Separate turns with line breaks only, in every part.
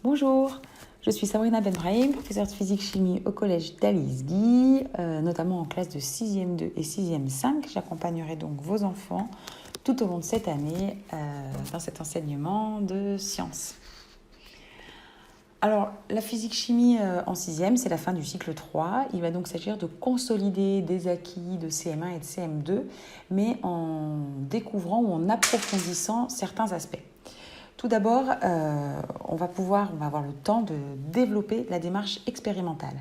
Bonjour, je suis Sabrina Benbrahim, professeure de physique-chimie au collège d'Alice Guy, notamment en classe de 6e 2 et 6e 5. J'accompagnerai donc vos enfants tout au long de cette année dans cet enseignement de sciences. Alors, la physique-chimie en 6e, c'est la fin du cycle 3. Il va donc s'agir de consolider des acquis de CM1 et de CM2, mais en découvrant ou en approfondissant certains aspects. Tout d'abord, on va avoir le temps de développer la démarche expérimentale.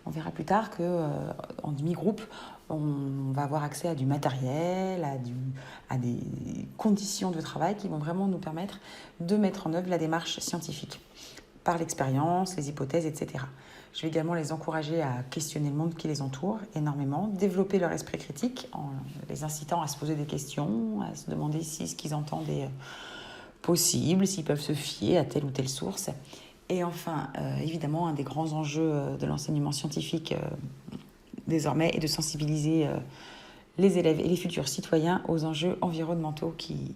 On verra plus tard qu'en demi-groupe, on va avoir accès à du matériel, à des conditions de travail qui vont vraiment nous permettre de mettre en œuvre la démarche scientifique par l'expérience, les hypothèses, etc. Je vais également les encourager à questionner le monde qui les entoure énormément, développer leur esprit critique en les incitant à se poser des questions, à se demander si ce qu'ils entendent est possible, s'ils peuvent se fier à telle ou telle source. Et enfin, évidemment, un des grands enjeux de l'enseignement scientifique désormais est de sensibiliser les élèves et les futurs citoyens aux enjeux environnementaux qui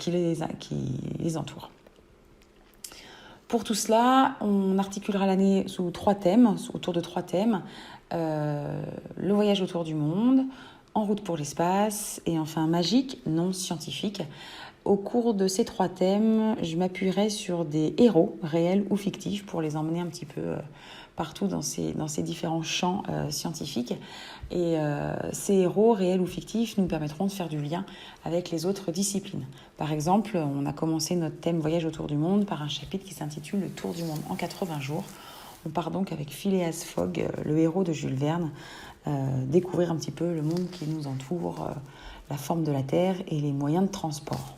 les entourent. Pour tout cela, on articulera l'année autour de trois thèmes. Le voyage autour du monde, en route pour l'espace et enfin magique, non scientifique. Au cours de ces trois thèmes, je m'appuierai sur des héros réels ou fictifs pour les emmener un petit peu partout dans ces différents champs scientifiques. Et ces héros réels ou fictifs nous permettront de faire du lien avec les autres disciplines. Par exemple, on a commencé notre thème voyage autour du monde par un chapitre qui s'intitule Le Tour du monde en 80 jours. On part donc avec Phileas Fogg, le héros de Jules Verne, découvrir un petit peu le monde qui nous entoure, la forme de la Terre et les moyens de transport.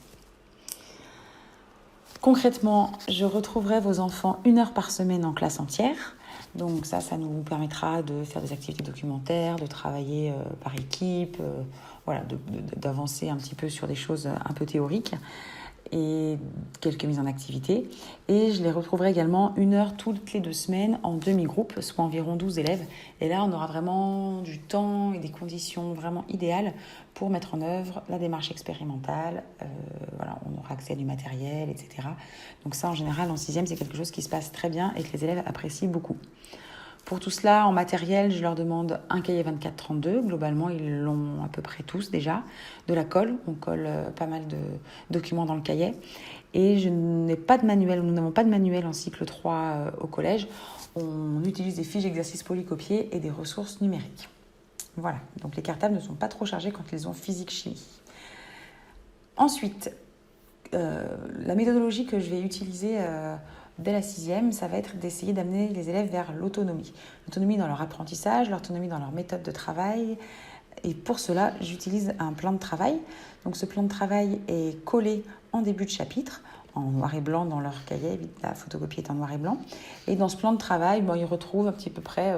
Concrètement, je retrouverai vos enfants 1 heure par semaine en classe entière. Donc ça nous permettra de faire des activités documentaires, de travailler par équipe, d'avancer un petit peu sur des choses un peu théoriques et quelques mises en activité. Et je les retrouverai également 1 heure toutes les 2 semaines en demi-groupe, soit environ 12 élèves. Et là, on aura vraiment du temps et des conditions vraiment idéales pour mettre en œuvre la démarche expérimentale. On aura accès à du matériel, etc. Donc ça, en général, en 6e, c'est quelque chose qui se passe très bien et que les élèves apprécient beaucoup. Pour tout cela, en matériel, je leur demande un cahier 24-32. Globalement, ils l'ont à peu près tous déjà. De la colle, on colle pas mal de documents dans le cahier. Et nous n'avons pas de manuel en cycle 3 au collège. On utilise des fiches d'exercices polycopiées et des ressources numériques. Voilà, donc les cartables ne sont pas trop chargés quand ils ont physique-chimie. Ensuite, la méthodologie que je vais utiliser dès la 6e, ça va être d'essayer d'amener les élèves vers l'autonomie. L'autonomie dans leur apprentissage, l'autonomie dans leur méthode de travail. Et pour cela, j'utilise un plan de travail. Donc ce plan de travail est collé en début de chapitre, en noir et blanc dans leur cahier. La photocopie est en noir et blanc. Et dans ce plan de travail, ils retrouvent un petit peu près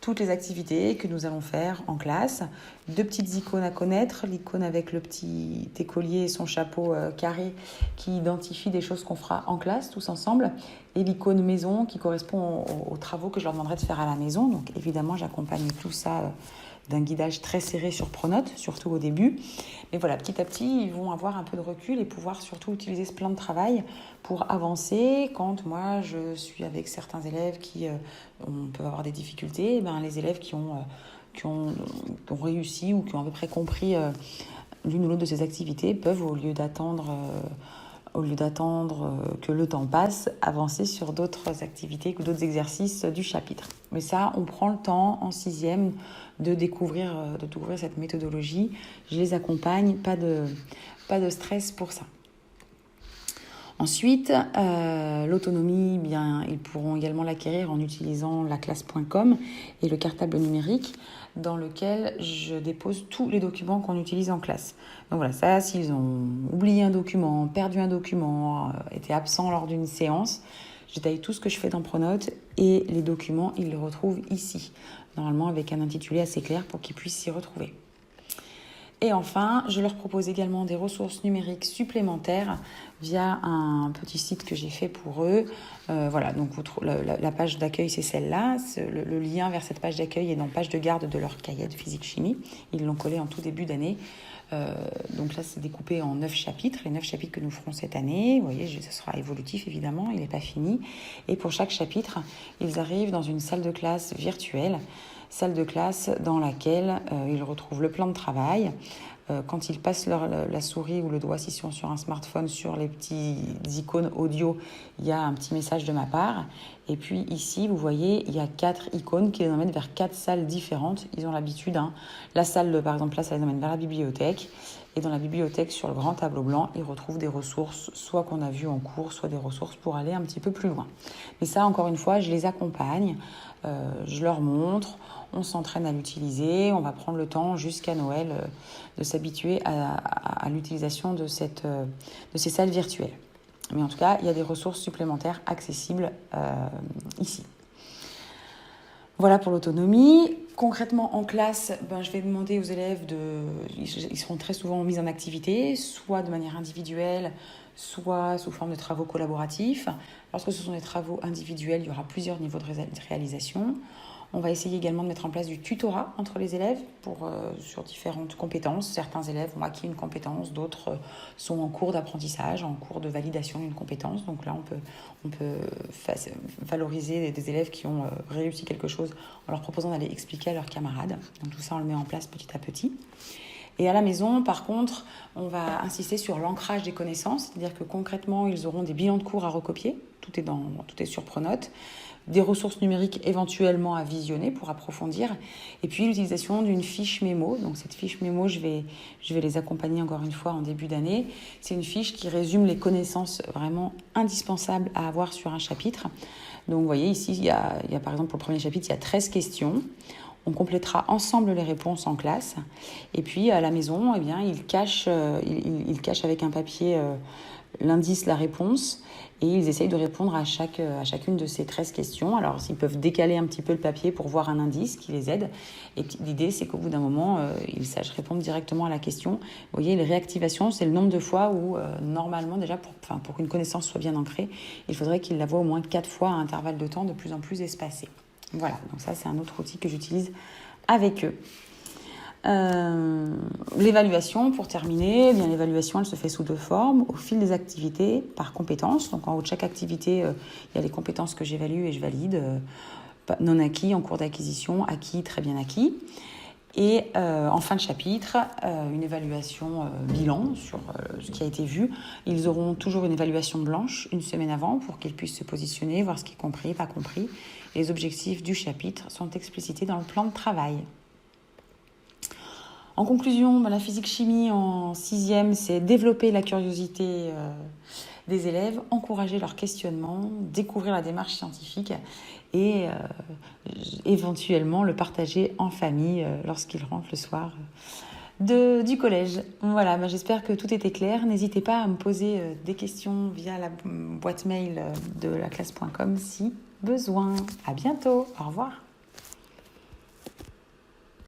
toutes les activités que nous allons faire en classe. 2 petites icônes à connaître, l'icône avec le petit écolier et son chapeau carré qui identifie des choses qu'on fera en classe tous ensemble, et l'icône maison qui correspond aux travaux que je leur demanderai de faire à la maison. Donc évidemment, j'accompagne tout ça d'un guidage très serré sur Pronote, surtout au début. Mais voilà, petit à petit, ils vont avoir un peu de recul et pouvoir surtout utiliser ce plan de travail pour avancer. Quand moi, je suis avec certains élèves qui peuvent avoir des difficultés, les élèves qui ont réussi ou qui ont à peu près compris l'une ou l'autre de ces activités peuvent, au lieu d'attendre que le temps passe, avancer sur d'autres activités ou d'autres exercices du chapitre. Mais ça, on prend le temps en 6e de découvrir cette méthodologie. Je les accompagne, pas de stress pour ça. Ensuite, l'autonomie, ils pourront également l'acquérir en utilisant laclasse.com et le cartable numérique dans lequel je dépose tous les documents qu'on utilise en classe. Donc voilà, ça, s'ils ont oublié un document, perdu un document, été absent lors d'une séance, je détaille tout ce que je fais dans Pronote et les documents, ils les retrouvent ici, normalement avec un intitulé assez clair pour qu'ils puissent s'y retrouver. Et enfin, je leur propose également des ressources numériques supplémentaires via un petit site que j'ai fait pour eux. Voilà, donc la page d'accueil, c'est celle-là. Le lien vers cette page d'accueil est dans page de garde de leur cahier de physique-chimie. Ils l'ont collé en tout début d'année. Donc là, c'est découpé en 9 chapitres, les 9 chapitres que nous ferons cette année. Vous voyez, ce sera évolutif, évidemment, il n'est pas fini. Et pour chaque chapitre, ils arrivent dans une salle de classe virtuelle, salle de classe dans laquelle ils retrouvent le plan de travail. Quand ils passent la souris ou le doigt, s'ils sont sur un smartphone, sur les petits icônes audio, il y a un petit message de ma part. Et puis ici, vous voyez, il y a 4 icônes qui les emmènent vers 4 salles différentes. Ils ont l'habitude, la salle, par exemple, là, ça les emmène vers la bibliothèque. Et dans la bibliothèque, sur le grand tableau blanc, ils retrouvent des ressources, soit qu'on a vues en cours, soit des ressources pour aller un petit peu plus loin. Mais ça, encore une fois, je les accompagne, je leur montre, on s'entraîne à l'utiliser, on va prendre le temps jusqu'à Noël de s'habituer à l'utilisation de ces salles virtuelles. Mais en tout cas, il y a des ressources supplémentaires accessibles ici. Voilà pour l'autonomie. Concrètement, en classe, je vais demander aux élèves ils seront très souvent mis en activité, soit de manière individuelle, soit sous forme de travaux collaboratifs. Lorsque ce sont des travaux individuels, il y aura plusieurs niveaux de réalisation. On va essayer également de mettre en place du tutorat entre les élèves sur différentes compétences. Certains élèves ont acquis une compétence, d'autres sont en cours d'apprentissage, en cours de validation d'une compétence. Donc là, on peut valoriser des élèves qui ont réussi quelque chose en leur proposant d'aller expliquer à leurs camarades. Donc tout ça, on le met en place petit à petit. Et à la maison, par contre, on va insister sur l'ancrage des connaissances, c'est-à-dire que concrètement, ils auront des bilans de cours à recopier, tout est sur Pronote, des ressources numériques éventuellement à visionner pour approfondir, et puis l'utilisation d'une fiche mémo. Donc cette fiche mémo, je vais les accompagner encore une fois en début d'année. C'est une fiche qui résume les connaissances vraiment indispensables à avoir sur un chapitre. Donc vous voyez ici, il y a par exemple pour le premier chapitre, il y a 13 questions. On complétera ensemble les réponses en classe. Et puis, à la maison, il cache avec un papier l'indice, la réponse. Et ils essayent de répondre à chacune de ces 13 questions. Alors, ils peuvent décaler un petit peu le papier pour voir un indice qui les aide. Et l'idée, c'est qu'au bout d'un moment, ils sachent répondre directement à la question. Vous voyez, les réactivations, c'est le nombre de fois où, normalement, déjà, pour qu'une connaissance soit bien ancrée, il faudrait qu'ils la voient au moins 4 fois à un intervalle de temps de plus en plus espacé. Voilà, donc ça c'est un autre outil que j'utilise avec eux. L'évaluation, pour terminer, l'évaluation elle se fait sous 2 formes, au fil des activités, par compétences. Donc en haut de chaque activité, il y a les compétences que j'évalue et je valide, non acquis, en cours d'acquisition, acquis, très bien acquis. Et en fin de chapitre, une évaluation bilan sur ce qui a été vu. Ils auront toujours une évaluation blanche une semaine avant pour qu'ils puissent se positionner, voir ce qui est compris, pas compris. Les objectifs du chapitre sont explicités dans le plan de travail. En conclusion, la physique-chimie en 6e, c'est développer la curiosité des élèves, encourager leur questionnement, découvrir la démarche scientifique et éventuellement le partager en famille lorsqu'ils rentrent le soir du collège. Voilà, j'espère que tout était clair. N'hésitez pas à me poser des questions via la boîte mail de laclasse.com si besoin. À bientôt. Au revoir.